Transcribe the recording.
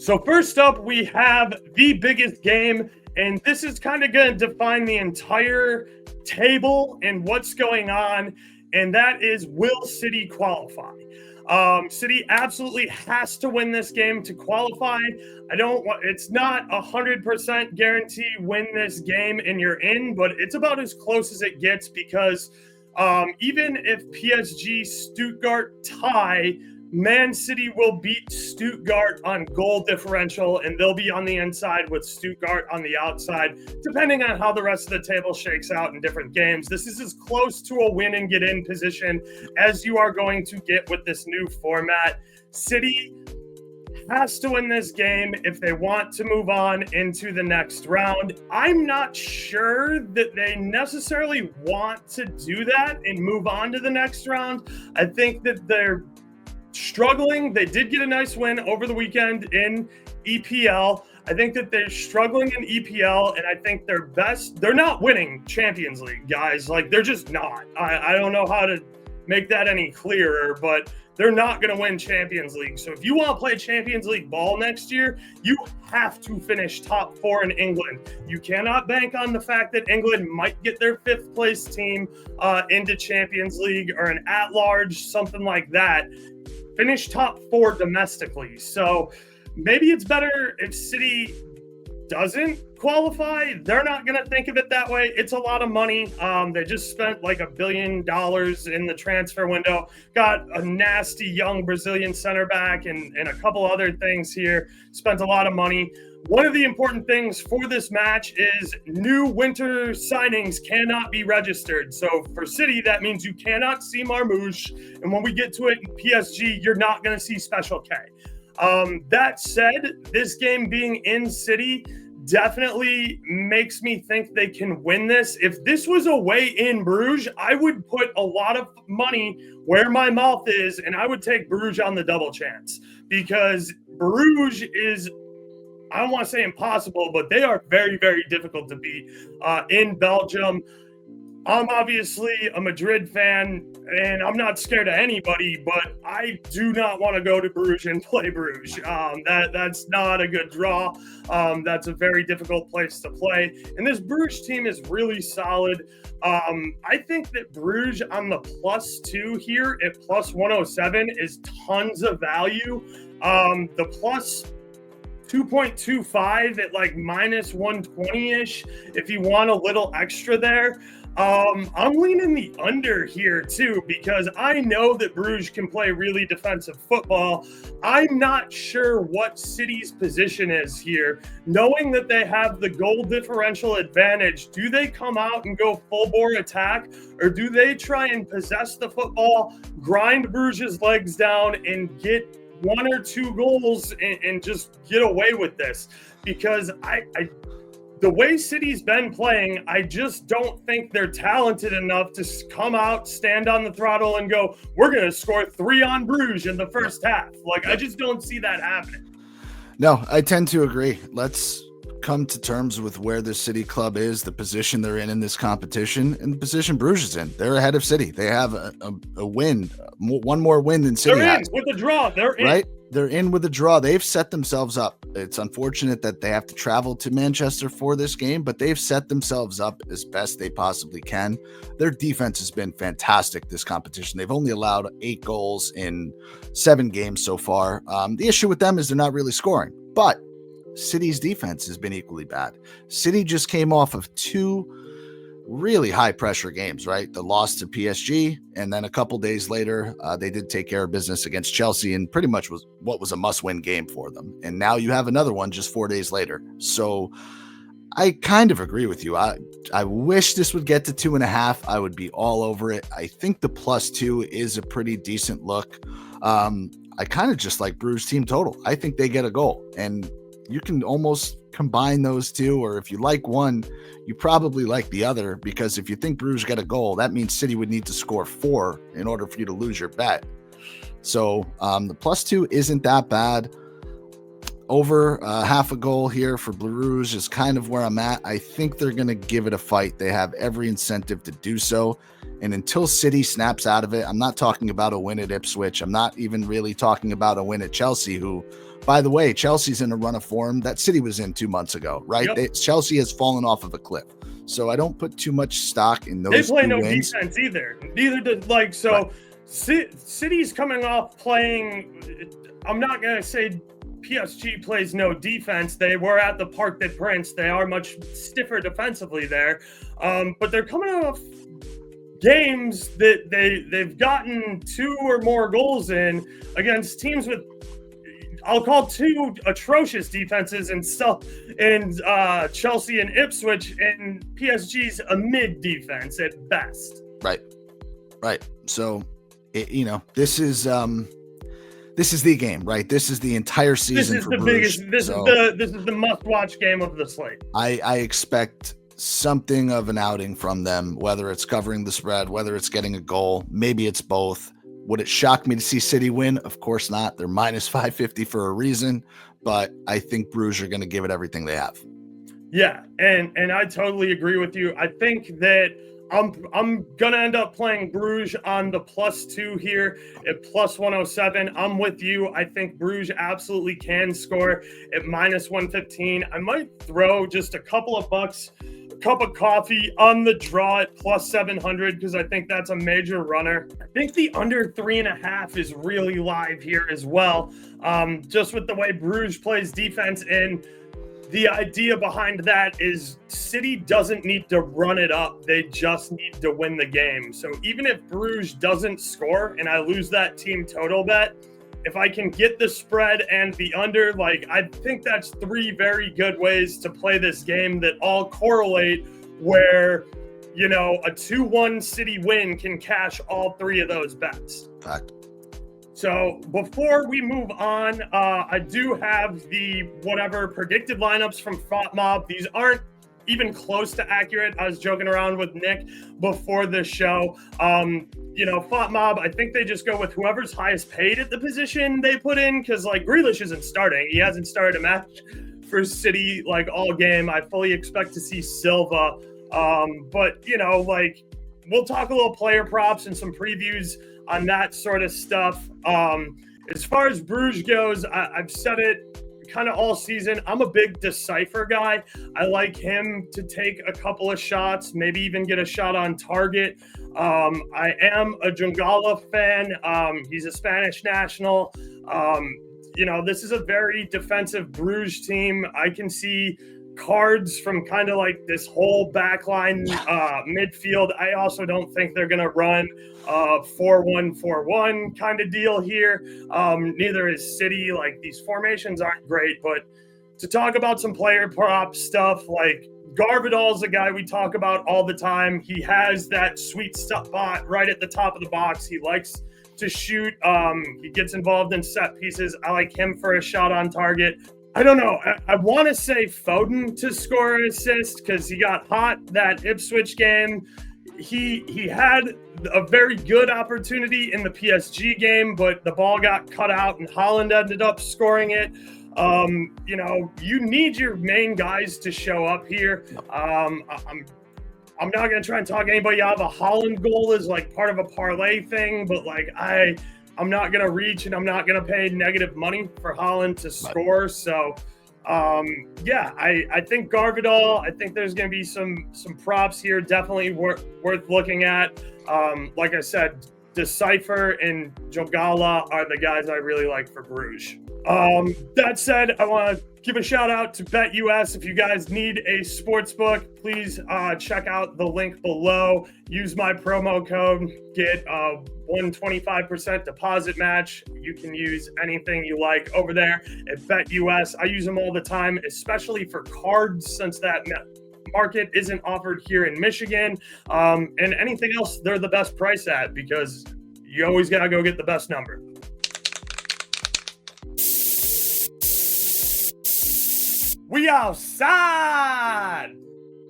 So first up, we have the biggest game, and this is kind of going to define the entire table and what's going on, and that is, will City qualify? City absolutely has to win this game to qualify. It's not 100% guarantee win this game and you're in, but it's about as close as it gets because even if PSG Stuttgart tie, Man City will beat Stuttgart on goal differential, and they'll be on the inside with Stuttgart on the outside, depending on how the rest of the table shakes out in different games. This is as close to a win and get in position as you are going to get with this new format. City has to win this game if they want to move on into the next round. I'm not sure that they necessarily want to do that and move on to the next round. I think that they're struggling. They did get a nice win over the weekend in EPL. I think that they're struggling in EPL, and I think they're not winning Champions League, guys. Like, they're just not. I don't know how to make that any clearer, but they're not going to win Champions League. So if you want to play Champions League ball next year, you have to finish top 4 in England. You cannot bank on the fact that England might get their 5th place team into Champions League or an at-large, something like that. Finish top 4 domestically. So maybe it's better if City doesn't qualify. They're not going to think of it that way. It's a lot of money. They just spent like $1 billion in the transfer window, got a nasty young Brazilian center back and a couple other things here, spent a lot of money. One of the important things for this match is new winter signings cannot be registered. So for City, that means you cannot see Marmoush. And when we get to it in PSG, you're not going to see Special K. That said, this game being in City definitely makes me think they can win this. If this was away in Bruges, I would put a lot of money where my mouth is, and I would take Bruges on the double chance because Bruges is, I don't want to say impossible, but they are very, very difficult to beat in Belgium. I'm obviously a Madrid fan, and I'm not scared of anybody, but I do not want to go to Bruges and play Bruges. That's not a good draw. That's a very difficult place to play. And this Bruges team is really solid. I think that Bruges on the +2 here at +107 is tons of value. The plus 2.25 at like -120-ish if you want a little extra there. I'm leaning the under here too because I know that Bruges can play really defensive football. I'm not sure what City's position is here. Knowing that they have the goal differential advantage, do they come out and go full bore attack, or do they try and possess the football, grind Bruges' legs down, and get 1 or 2 goals and just get away with this? Because the way City's been playing, I just don't think they're talented enough to come out, stand on the throttle, and go, we're going to score 3 on Bruges in the first half. Like, I just don't see that happening. No, I tend to agree. Let's come to terms with where the City club is, the position they're in this competition, and the position Bruges is in. They're ahead of City. They have a win, one more win than City has. They're in with the draw. They're in. Right? They're in with a draw. They've set themselves up. It's unfortunate that they have to travel to Manchester for this game, but they've set themselves up as best they possibly can. Their defense has been fantastic this competition. They've only allowed 8 goals in 7 games so far. The issue with them is they're not really scoring, but City's defense has been equally bad. City just came off of 2 really high pressure games, right? The loss to PSG, and then a couple days later, they did take care of business against Chelsea, and pretty much was what was a must-win game for them. And now you have another one just 4 days later. So I kind of agree with you. I wish this would get to 2.5. I would be all over it. I think the +2 is a pretty decent look. I kind of just like Bruges team total. I think they get a goal, and you can almost combine those two, or if you like one, you probably like the other, because if you think Bruges get a goal, that means City would need to score 4 in order for you to lose your bet. So the +2 isn't that bad. Over half a goal here for Bruges is kind of where I'm at. I think they're going to give it a fight. They have every incentive to do so. And until City snaps out of it, I'm not talking about a win at Ipswich. I'm not even really talking about a win at Chelsea, who, by the way, Chelsea's in a run of form that City was in 2 months ago, right? Yep. Chelsea has fallen off of a cliff. So I don't put too much stock in those. They play no wins. defense either. Neither did right. City's coming off playing. I'm not going to say PSG plays no defense. They were at the Parc des Princes. They are much stiffer defensively there. But they're coming off games that they've gotten 2 or more goals in against teams with, I'll call 2 atrocious defenses and Chelsea and Ipswich, and PSG's a mid defense at best. Right. So, this is the game, right? This is the entire season. This is the Bruges. This is the must-watch game of the slate. I expect something of an outing from them, whether it's covering the spread, whether it's getting a goal, maybe it's both. Would it shock me to see City win? Of course not. They're minus 550 for a reason, but I think Bruges are going to give it everything they have. Yeah, and I totally agree with you. I think that I'm gonna end up playing Bruges on the +2 here at +107. I'm with you. I think Bruges absolutely can score at -115. I might throw just a couple of bucks, a cup of coffee on the draw at +700 because I think that's a major runner. I think the under 3.5 is really live here as well. Just with the way Bruges plays defense, and the idea behind that is City doesn't need to run it up. They just need to win the game. So even if Bruges doesn't score and I lose that team total bet, if I can get the spread and the under, I think that's 3 very good ways to play this game that all correlate where, a 2-1 City win can cash all 3 of those bets. Fact. So before we move on, I do have the whatever predicted lineups from FOTMob. These aren't even close to accurate. I was joking around with Nick before the show. FOTMob, I think they just go with whoever's highest paid at the position they put in, because Grealish isn't starting. He hasn't started a match for City all game. I fully expect to see Silva. But we'll talk a little player props and some previews on that sort of stuff. As far as Bruges goes, I've said it kind of all season. I'm a big Decipher guy. I like him to take a couple of shots, maybe even get a shot on target. I am a Jungala fan. He's a Spanish national. This is a very defensive Bruges team. I can see cards from kind of this whole backline midfield. I also don't think they're going to run 4-1-4-1 kind of deal here. Neither is City. These formations aren't great, but to talk about some player prop stuff, Garvidal's a guy we talk about all the time. He has that sweet spot right at the top of the box. He likes to shoot. He gets involved in set pieces. I like him for a shot on target. I don't know. I want to say Foden to score an assist because he got hot that Ipswich game. He had a very good opportunity in the PSG game, but the ball got cut out and Haaland ended up scoring it. You need your main guys to show up here. I'm not going to try and talk anybody out of a Haaland goal as part of a parlay thing, but I'm not going to reach and I'm not going to pay negative money for Haaland to score. So, I think Garvidal, I think there's going to be some props here. Definitely worth looking at. Like I said, Decipher and Jogala are the guys I really like for Bruges. That said, I want to give a shout out to BetUS. If you guys need a sports book, please check out the link below. Use my promo code, get 125% deposit match. You can use anything you like over there at BetUS. I use them all the time, especially for cards, since that market isn't offered here in Michigan. And anything else, they're the best price at, because you always got to go get the best number. We outside!